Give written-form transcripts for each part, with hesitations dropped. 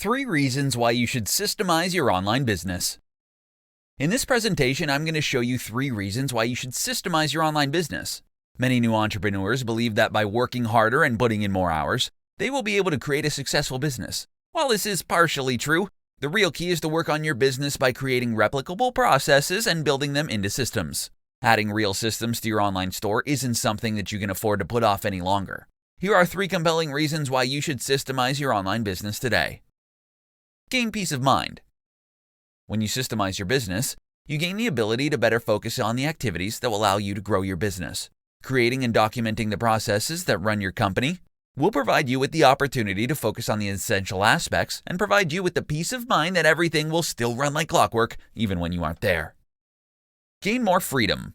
3 reasons why you should systemize your online business. In this presentation, I'm going to show you 3 reasons why you should systemize your online business. Many new entrepreneurs believe that by working harder and putting in more hours, they will be able to create a successful business. While this is partially true, the real key is to work on your business by creating replicable processes and building them into systems. Adding real systems to your online store isn't something that you can afford to put off any longer. Here are 3 compelling reasons why you should systemize your online business today. Gain peace of mind. When you systemize your business, you gain the ability to better focus on the activities that will allow you to grow your business. Creating and documenting the processes that run your company will provide you with the opportunity to focus on the essential aspects and provide you with the peace of mind that everything will still run like clockwork even when you aren't there. Gain more freedom.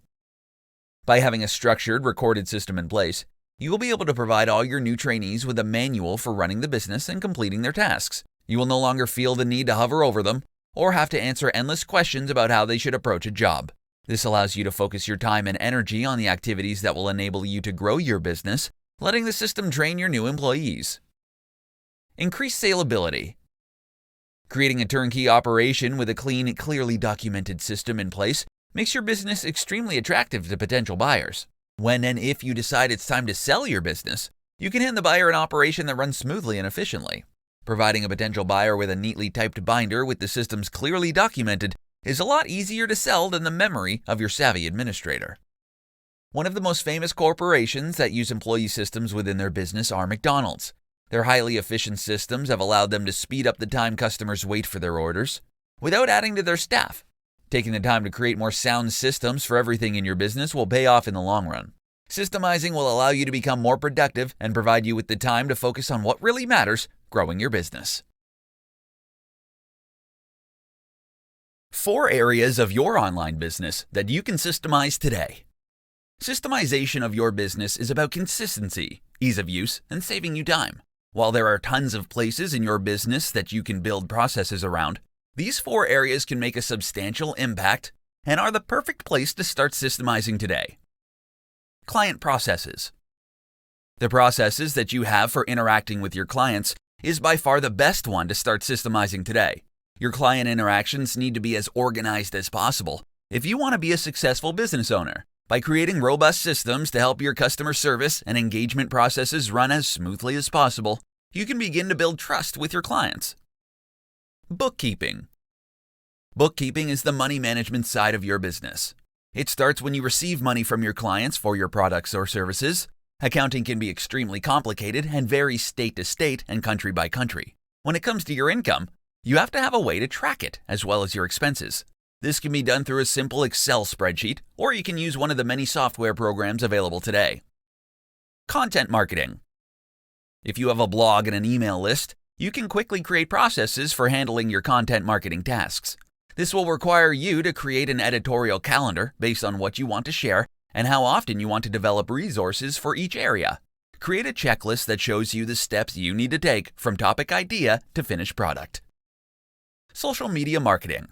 By having a structured, recorded system in place, you will be able to provide all your new trainees with a manual for running the business and completing their tasks. You will no longer feel the need to hover over them or have to answer endless questions about how they should approach a job. This allows you to focus your time and energy on the activities that will enable you to grow your business, letting the system train your new employees. Increase salability. Creating a turnkey operation with a clean, clearly documented system in place makes your business extremely attractive to potential buyers. When and if you decide it's time to sell your business, you can hand the buyer an operation that runs smoothly and efficiently. Providing a potential buyer with a neatly typed binder with the systems clearly documented is a lot easier to sell than the memory of your savvy administrator. One of the most famous corporations that use employee systems within their business are McDonald's. Their highly efficient systems have allowed them to speed up the time customers wait for their orders without adding to their staff. Taking the time to create more sound systems for everything in your business will pay off in the long run. Systemizing will allow you to become more productive and provide you with the time to focus on what really matters, growing your business. 4 areas of your online business that you can systemize today. Systemization of your business is about consistency, ease of use, and saving you time. While there are tons of places in your business that you can build processes around, these 4 areas can make a substantial impact and are the perfect place to start systemizing today. Client processes. The processes that you have for interacting with your clients is by far the best one to start systemizing today. Your client interactions need to be as organized as possible if you want to be a successful business owner. By creating robust systems to help your customer service and engagement processes run as smoothly as possible, you can begin to build trust with your clients. Bookkeeping. Bookkeeping is the money management side of your business. It starts when you receive money from your clients for your products or services. Accounting can be extremely complicated and vary state to state and country by country. When it comes to your income, you have to have a way to track it as well as your expenses. This can be done through a simple Excel spreadsheet, or you can use one of the many software programs available today. Content marketing. If you have a blog and an email list, you can quickly create processes for handling your content marketing tasks. This will require you to create an editorial calendar based on what you want to share and how often you want to develop resources for each area. Create a checklist that shows you the steps you need to take from topic idea to finished product. Social media marketing.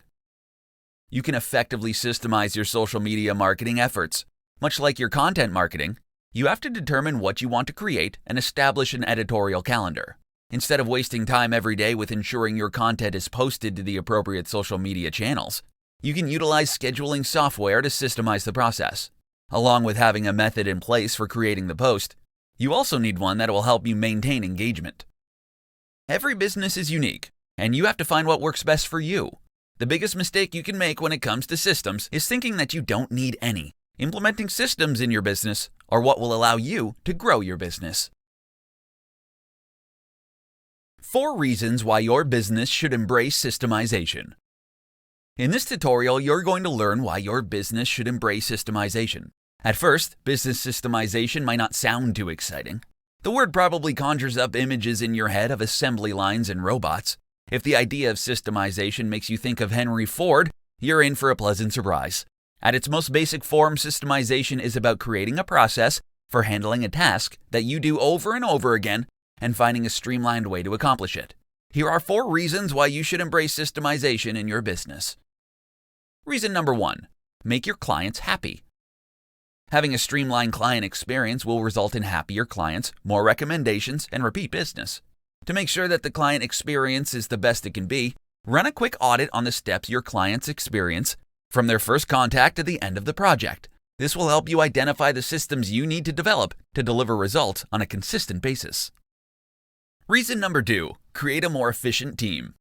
You can effectively systemize your social media marketing efforts. Much like your content marketing, you have to determine what you want to create and establish an editorial calendar. Instead of wasting time every day with ensuring your content is posted to the appropriate social media channels, you can utilize scheduling software to systemize the process. Along with having a method in place for creating the post, you also need one that will help you maintain engagement. Every business is unique, and you have to find what works best for you. The biggest mistake you can make when it comes to systems is thinking that you don't need any. Implementing systems in your business are what will allow you to grow your business. 4 reasons why your business should embrace systemization. In this tutorial, you're going to learn why your business should embrace systemization. At first, business systemization might not sound too exciting. The word probably conjures up images in your head of assembly lines and robots. If the idea of systemization makes you think of Henry Ford, you're in for a pleasant surprise. At its most basic form, systemization is about creating a process for handling a task that you do over and over again and finding a streamlined way to accomplish it. Here are 4 reasons why you should embrace systemization in your business. Reason number 1, make your clients happy. Having a streamlined client experience will result in happier clients, more recommendations, and repeat business. To make sure that the client experience is the best it can be, run a quick audit on the steps your clients experience from their first contact to the end of the project. This will help you identify the systems you need to develop to deliver results on a consistent basis. Reason number 2, create a more efficient team.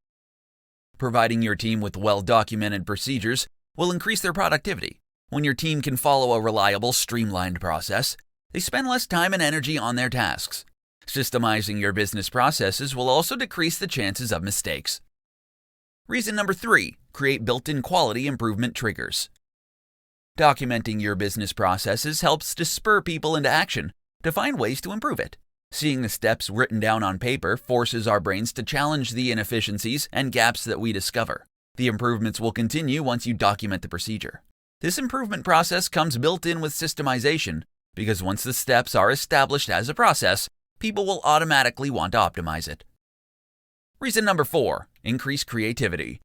Providing your team with well-documented procedures will increase their productivity. When your team can follow a reliable, streamlined process, they spend less time and energy on their tasks. Systemizing your business processes will also decrease the chances of mistakes. Reason number 3, create built-in quality improvement triggers. Documenting your business processes helps to spur people into action to find ways to improve it. Seeing the steps written down on paper forces our brains to challenge the inefficiencies and gaps that we discover. The improvements will continue once you document the procedure. This improvement process comes built in with systemization because once the steps are established as a process, people will automatically want to optimize it. Reason number 4, increase creativity.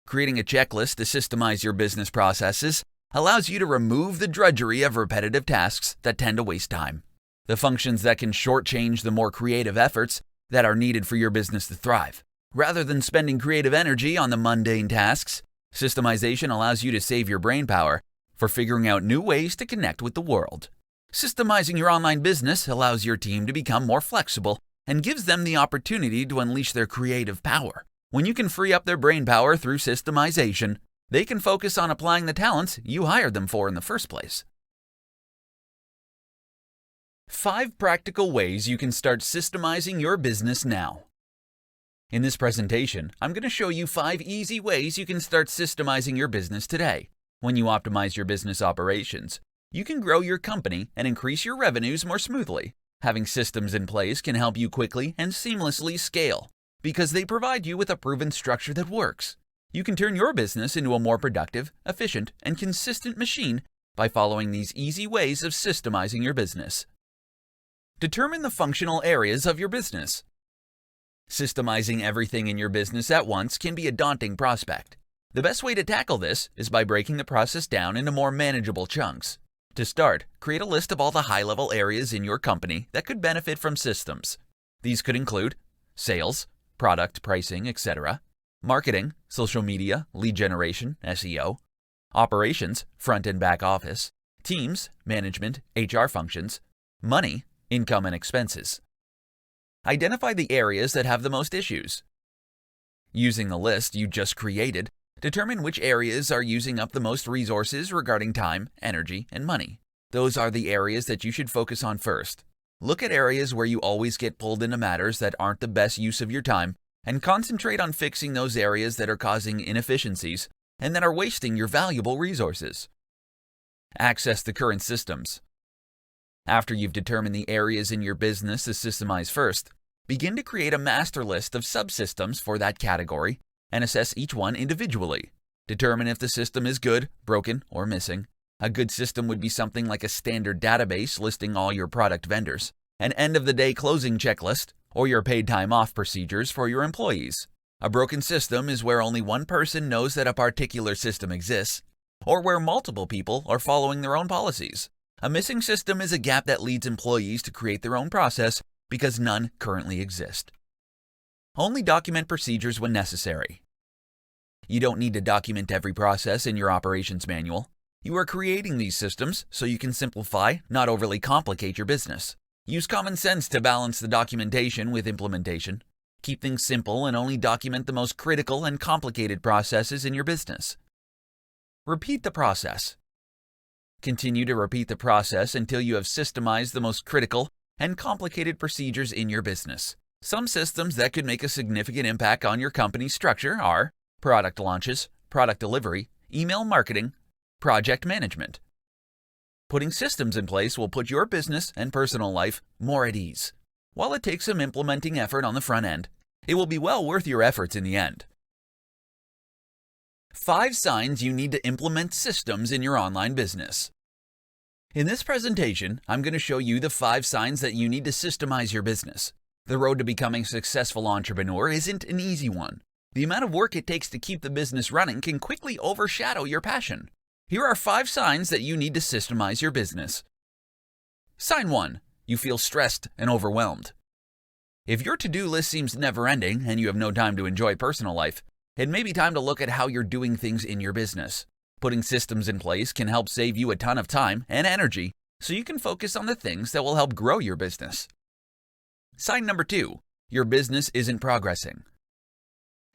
Creating a checklist to systemize your business processes allows you to remove the drudgery of repetitive tasks that tend to waste time. The functions that can shortchange the more creative efforts that are needed for your business to thrive. Rather than spending creative energy on the mundane tasks, systemization allows you to save your brain power for figuring out new ways to connect with the world. Systemizing your online business allows your team to become more flexible and gives them the opportunity to unleash their creative power. When you can free up their brain power through systemization, they can focus on applying the talents you hired them for in the first place. 5 practical ways you can start systemizing your business now. In this presentation, I'm going to show you 5 easy ways you can start systemizing your business today. When you optimize your business operations, you can grow your company and increase your revenues more smoothly. Having systems in place can help you quickly and seamlessly scale because they provide you with a proven structure that works. You can turn your business into a more productive, efficient, and consistent machine by following these easy ways of systemizing your business. Determine the functional areas of your business. Systemizing everything in your business at once can be a daunting prospect. The best way to tackle this is by breaking the process down into more manageable chunks. To start, create a list of all the high-level areas in your company that could benefit from systems. These could include sales, product pricing, etc., marketing, social media, lead generation, SEO, operations, front and back office, teams, management, HR functions, money, income and expenses. Identify the areas that have the most issues. Using the list you just created, determine which areas are using up the most resources regarding time, energy, and money. Those are the areas that you should focus on first. Look at areas where you always get pulled into matters that aren't the best use of your time and concentrate on fixing those areas that are causing inefficiencies and that are wasting your valuable resources. Access the current systems. After you've determined the areas in your business to systemize first, begin to create a master list of subsystems for that category and assess each one individually. Determine if the system is good, broken, or missing. A good system would be something like a standard database listing all your product vendors, an end-of-the-day closing checklist, or your paid time off procedures for your employees. A broken system is where only one person knows that a particular system exists, or where multiple people are following their own policies. A missing system is a gap that leads employees to create their own process because none currently exist. Only document procedures when necessary. You don't need to document every process in your operations manual. You are creating these systems so you can simplify, not overly complicate your business. Use common sense to balance the documentation with implementation. Keep things simple and only document the most critical and complicated processes in your business. Repeat the process. Continue to repeat the process until you have systemized the most critical and complicated procedures in your business. Some systems that could make a significant impact on your company's structure are product launches, product delivery, email marketing, project management. Putting systems in place will put your business and personal life more at ease. While it takes some implementing effort on the front end, it will be well worth your efforts in the end. 5 signs you need to implement systems in your online business. In this presentation, I'm going to show you the 5 signs that you need to systemize your business. The road to becoming a successful entrepreneur isn't an easy one. The amount of work it takes to keep the business running can quickly overshadow your passion. Here are 5 signs that you need to systemize your business. Sign 1. You feel stressed and overwhelmed. If your to-do list seems never-ending and you have no time to enjoy personal life, it may be time to look at how you're doing things in your business. Putting systems in place can help save you a ton of time and energy so you can focus on the things that will help grow your business. Sign number 2, your business isn't progressing.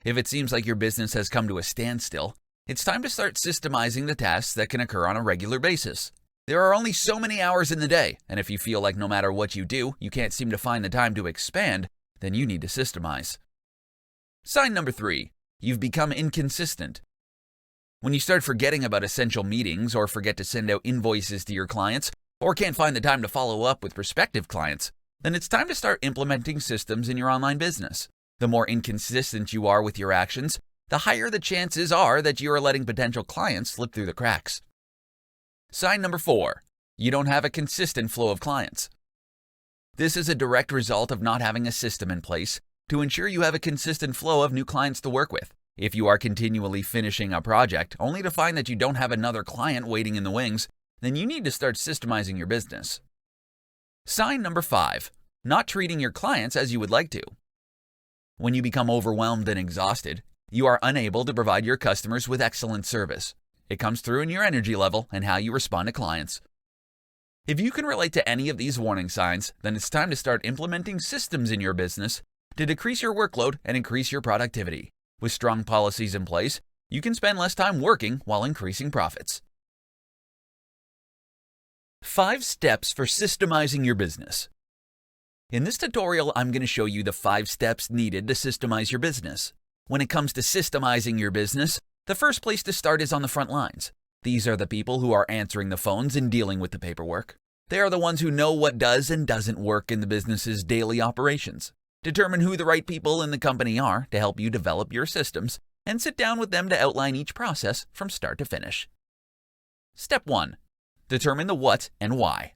If it seems like your business has come to a standstill, it's time to start systemizing the tasks that can occur on a regular basis. There are only so many hours in the day, and if you feel like no matter what you do, you can't seem to find the time to expand, then you need to systemize. Sign number 3, you've become inconsistent. When you start forgetting about essential meetings or forget to send out invoices to your clients or can't find the time to follow up with prospective clients, then it's time to start implementing systems in your online business. The more inconsistent you are with your actions, the higher the chances are that you are letting potential clients slip through the cracks. Sign number 4, you don't have a consistent flow of clients. This is a direct result of not having a system in place to ensure you have a consistent flow of new clients to work with. If you are continually finishing a project only to find that you don't have another client waiting in the wings, then you need to start systemizing your business. Sign number 5, not treating your clients as you would like to. When you become overwhelmed and exhausted, you are unable to provide your customers with excellent service. It comes through in your energy level and how you respond to clients. If you can relate to any of these warning signs, then it's time to start implementing systems in your business to decrease your workload and increase your productivity. With strong policies in place, you can spend less time working while increasing profits. 5 steps for systemizing your business. In this tutorial, I'm going to show you the 5 steps needed to systemize your business. When it comes to systemizing your business, the first place to start is on the front lines. These are the people who are answering the phones and dealing with the paperwork. They are the ones who know what does and doesn't work in the business's daily operations. Determine who the right people in the company are to help you develop your systems, and sit down with them to outline each process from start to finish. Step 1. Determine the what and why.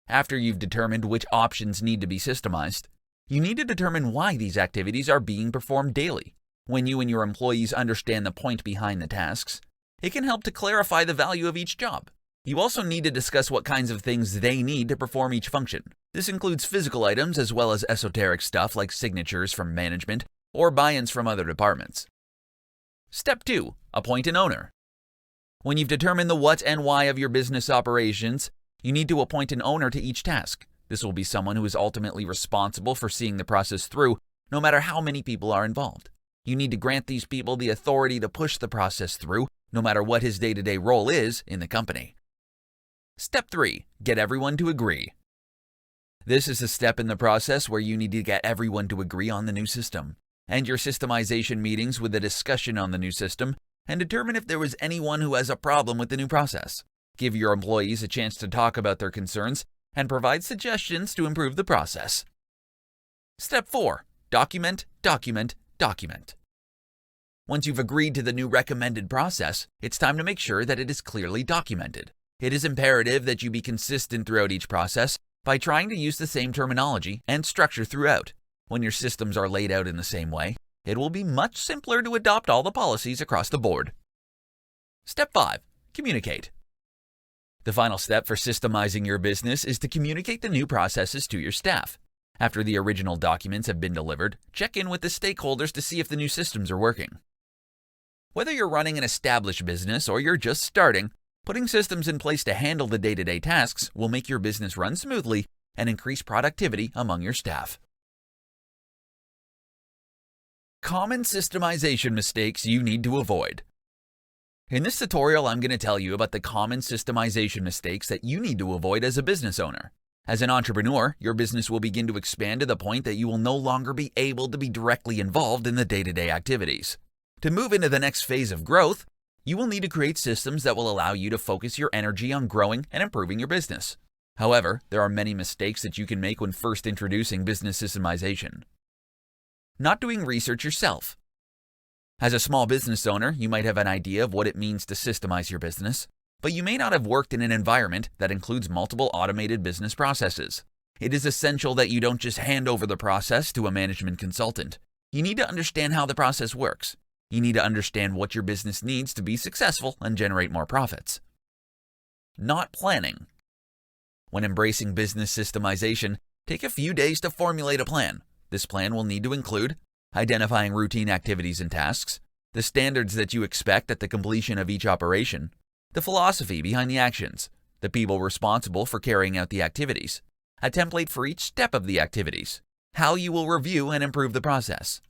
After you've determined which options need to be systemized, you need to determine why these activities are being performed daily. When you and your employees understand the point behind the tasks, it can help to clarify the value of each job. You also need to discuss what kinds of things they need to perform each function. This includes physical items as well as esoteric stuff like signatures from management or buy-ins from other departments. Step 2. Appoint an owner. When you've determined the what and why of your business operations, you need to appoint an owner to each task. This will be someone who is ultimately responsible for seeing the process through, no matter how many people are involved. You need to grant these people the authority to push the process through, no matter what his day-to-day role is in the company. Step 3. Get everyone to agree. This is a step in the process where you need to get everyone to agree on the new system. End your systemization meetings with a discussion on the new system and determine if there was anyone who has a problem with the new process. Give your employees a chance to talk about their concerns and provide suggestions to improve the process. Step 4. Document, document, document. Once you've agreed to the new recommended process, it's time to make sure that it is clearly documented. It is imperative that you be consistent throughout each process by trying to use the same terminology and structure throughout. When your systems are laid out in the same way, it will be much simpler to adopt all the policies across the board. Step 5. Communicate. The final step for systemizing your business is to communicate the new processes to your staff. After the original documents have been delivered, check in with the stakeholders to see if the new systems are working. Whether you're running an established business or you're just starting, putting systems in place to handle the day-to-day tasks will make your business run smoothly and increase productivity among your staff. Common systemization mistakes you need to avoid. In this tutorial, I'm going to tell you about the common systemization mistakes that you need to avoid as a business owner. As an entrepreneur, your business will begin to expand to the point that you will no longer be able to be directly involved in the day-to-day activities. To move into the next phase of growth, you will need to create systems that will allow you to focus your energy on growing and improving your business. However, there are many mistakes that you can make when first introducing business systemization. Not doing research yourself. As a small business owner, you might have an idea of what it means to systemize your business, but you may not have worked in an environment that includes multiple automated business processes. It is essential that you don't just hand over the process to a management consultant. You need to understand how the process works. You need to understand what your business needs to be successful and generate more profits. Not planning. When embracing business systemization, take a few days to formulate a plan. This plan will need to include identifying routine activities and tasks, the standards that you expect at the completion of each operation, the philosophy behind the actions, the people responsible for carrying out the activities, a template for each step of the activities, how you will review and improve the process.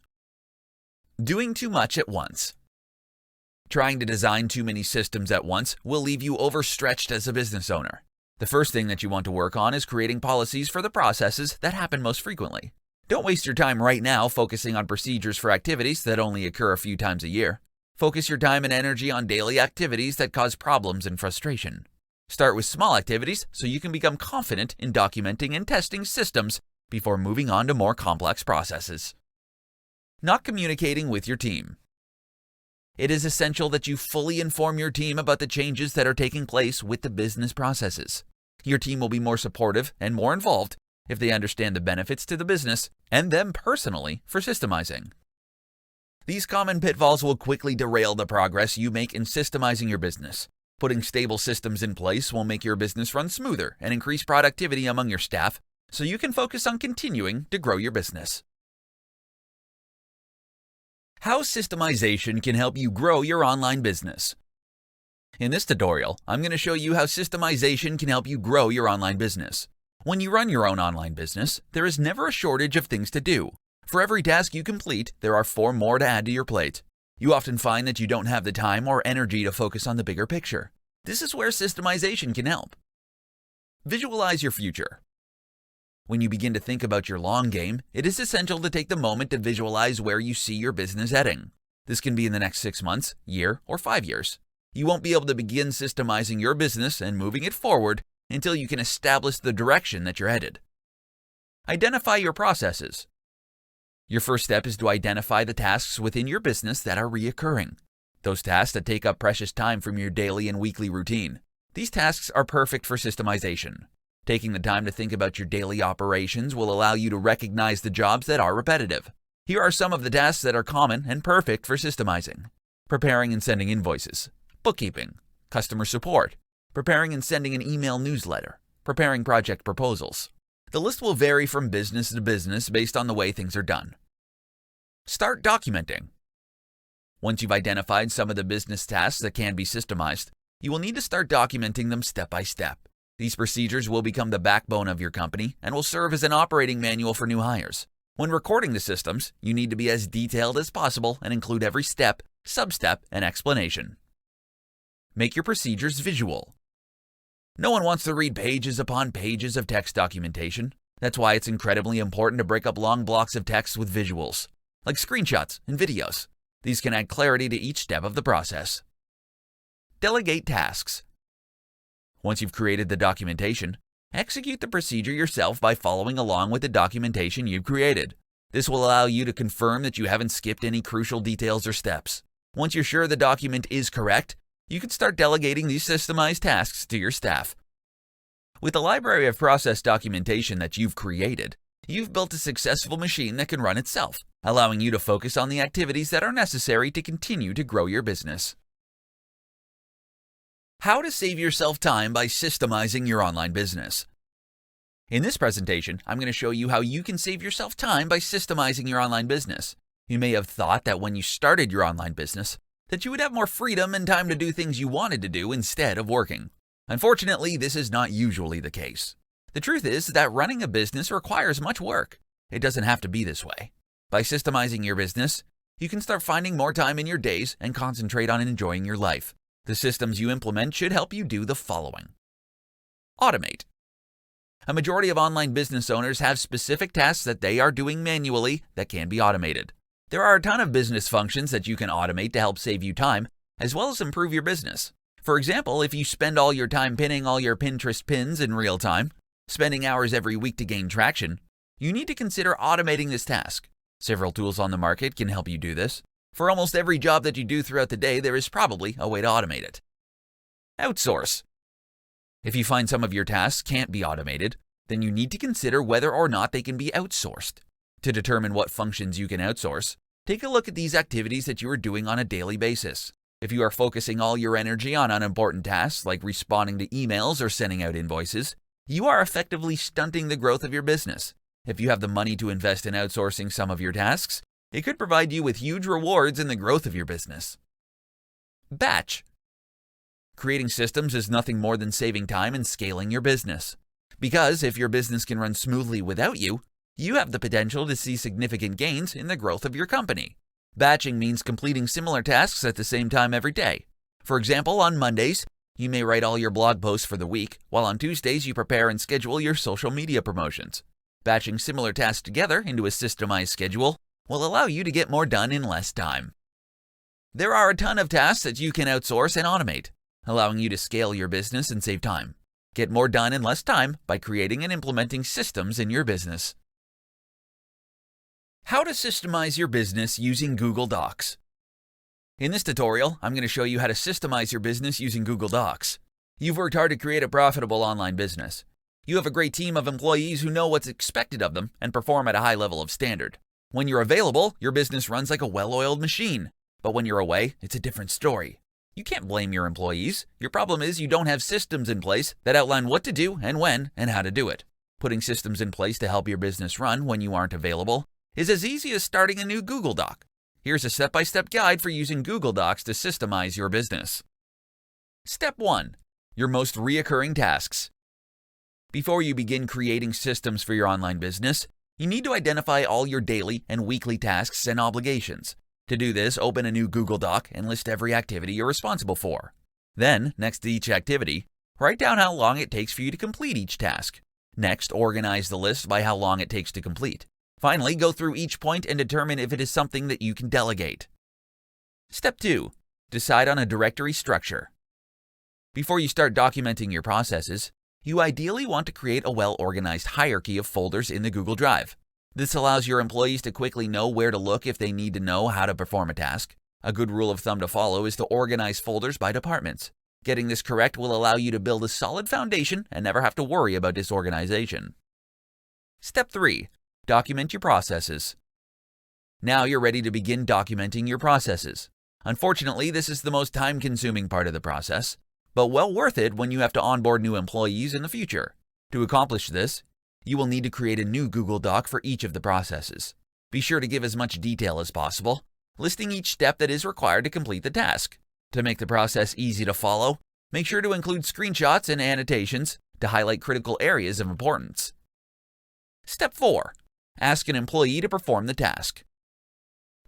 Doing too much at once. Trying to design too many systems at once will leave you overstretched as a business owner. The first thing that you want to work on is creating policies for the processes that happen most frequently. Don't waste your time right now focusing on procedures for activities that only occur a few times a year. Focus your time and energy on daily activities that cause problems and frustration. Start with small activities so you can become confident in documenting and testing systems before moving on to more complex processes. Not communicating with your team. It is essential that you fully inform your team about the changes that are taking place with the business processes. Your team will be more supportive and more involved if they understand the benefits to the business and them personally for systemizing. These common pitfalls will quickly derail the progress you make in systemizing your business. Putting stable systems in place will make your business run smoother and increase productivity among your staff so you can focus on continuing to grow your business. How systemization can help you grow your online business. In this tutorial, I'm going to show you how systemization can help you grow your online business. When you run your own online business, there is never a shortage of things to do. For every task you complete, there are 4 more to add to your plate. You often find that you don't have the time or energy to focus on the bigger picture. This is where systemization can help. Visualize your future. When you begin to think about your long game, it is essential to take the moment to visualize where you see your business heading. This can be in the next 6 months, year, or 5 years. You won't be able to begin systemizing your business and moving it forward until you can establish the direction that you're headed. Identify your processes. Your first step is to identify the tasks within your business that are reoccurring. Those tasks that take up precious time from your daily and weekly routine. These tasks are perfect for systemization. Taking the time to think about your daily operations will allow you to recognize the jobs that are repetitive. Here are some of the tasks that are common and perfect for systemizing. Preparing and sending invoices, bookkeeping, customer support, preparing and sending an email newsletter, preparing project proposals. The list will vary from business to business based on the way things are done. Start documenting. Once you've identified some of the business tasks that can be systemized, you will need to start documenting them step by step. These procedures will become the backbone of your company and will serve as an operating manual for new hires. When recording the systems, you need to be as detailed as possible and include every step, sub-step, and explanation. Make your procedures visual. No one wants to read pages upon pages of text documentation. That's why it's incredibly important to break up long blocks of text with visuals, like screenshots and videos. These can add clarity to each step of the process. Delegate tasks. Once you've created the documentation, execute the procedure yourself by following along with the documentation you've created. This will allow you to confirm that you haven't skipped any crucial details or steps. Once you're sure the document is correct, you can start delegating these systemized tasks to your staff. With the library of process documentation that you've created, you've built a successful machine that can run itself, allowing you to focus on the activities that are necessary to continue to grow your business. How to save yourself time by systemizing your online business. In this presentation, I'm going to show you how you can save yourself time by systemizing your online business. You may have thought that when you started your online business, that you would have more freedom and time to do things you wanted to do instead of working. Unfortunately, this is not usually the case. The truth is that running a business requires much work. It doesn't have to be this way. By systemizing your business, you can start finding more time in your days and concentrate on enjoying your life. The systems you implement should help you do the following. Automate. A majority of online business owners have specific tasks that they are doing manually that can be automated. There are a ton of business functions that you can automate to help save you time, as well as improve your business. For example, if you spend all your time pinning all your Pinterest pins in real time, spending hours every week to gain traction, you need to consider automating this task. Several tools on the market can help you do this. For almost every job that you do throughout the day, there is probably a way to automate it. Outsource. If you find some of your tasks can't be automated, then you need to consider whether or not they can be outsourced. To determine what functions you can outsource, take a look at these activities that you are doing on a daily basis. If you are focusing all your energy on unimportant tasks like responding to emails or sending out invoices, you are effectively stunting the growth of your business. If you have the money to invest in outsourcing some of your tasks, it could provide you with huge rewards in the growth of your business. Batch. Creating systems is nothing more than saving time and scaling your business. Because if your business can run smoothly without you, you have the potential to see significant gains in the growth of your company. Batching means completing similar tasks at the same time every day. For example, on Mondays, you may write all your blog posts for the week, while on Tuesdays you prepare and schedule your social media promotions. Batching similar tasks together into a systemized schedule will allow you to get more done in less time. There are a ton of tasks that you can outsource and automate, allowing you to scale your business and save time. Get more done in less time by creating and implementing systems in your business. How to systemize your business using Google Docs. In this tutorial, I'm going to show you how to systemize your business using Google Docs. You've worked hard to create a profitable online business. You have a great team of employees who know what's expected of them and perform at a high level of standard. When you're available, your business runs like a well-oiled machine. But when you're away, it's a different story. You can't blame your employees. Your problem is you don't have systems in place that outline what to do and when and how to do it. Putting systems in place to help your business run when you aren't available is as easy as starting a new Google Doc. Here's a step-by-step guide for using Google Docs to systemize your business. Step 1. Your most reoccurring tasks. Before you begin creating systems for your online business, you need to identify all your daily and weekly tasks and obligations. To do this, open a new Google Doc and list every activity you're responsible for. Then, next to each activity, write down how long it takes for you to complete each task. Next, organize the list by how long it takes to complete. Finally, go through each point and determine if it is something that you can delegate. Step 2. Decide on a directory structure. Before you start documenting your processes, you ideally want to create a well-organized hierarchy of folders in the Google Drive. This allows your employees to quickly know where to look if they need to know how to perform a task. A good rule of thumb to follow is to organize folders by departments. Getting this correct will allow you to build a solid foundation and never have to worry about disorganization. Step 3. Document your processes. Now you're ready to begin documenting your processes. Unfortunately, this is the most time-consuming part of the process, but well worth it when you have to onboard new employees in the future. To accomplish this, you will need to create a new Google Doc for each of the processes. Be sure to give as much detail as possible, listing each step that is required to complete the task. To make the process easy to follow, make sure to include screenshots and annotations to highlight critical areas of importance. Step 4. Ask an employee to perform the task.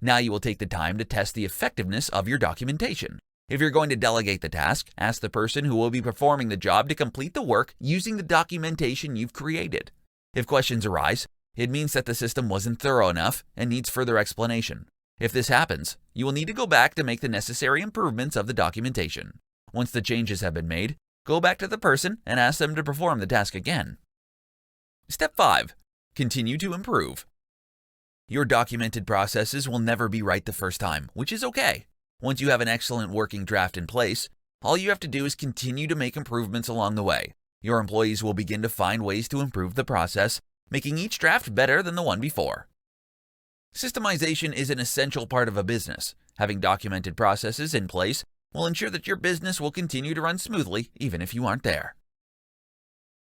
Now you will take the time to test the effectiveness of your documentation. If you're going to delegate the task, ask the person who will be performing the job to complete the work using the documentation you've created. If questions arise, it means that the system wasn't thorough enough and needs further explanation. If this happens, you will need to go back to make the necessary improvements of the documentation. Once the changes have been made, go back to the person and ask them to perform the task again. Step 5. Continue to improve. Your documented processes will never be right the first time, which is okay. Once you have an excellent working draft in place, all you have to do is continue to make improvements along the way. Your employees will begin to find ways to improve the process, making each draft better than the one before. Systemization is an essential part of a business. Having documented processes in place will ensure that your business will continue to run smoothly even if you aren't there.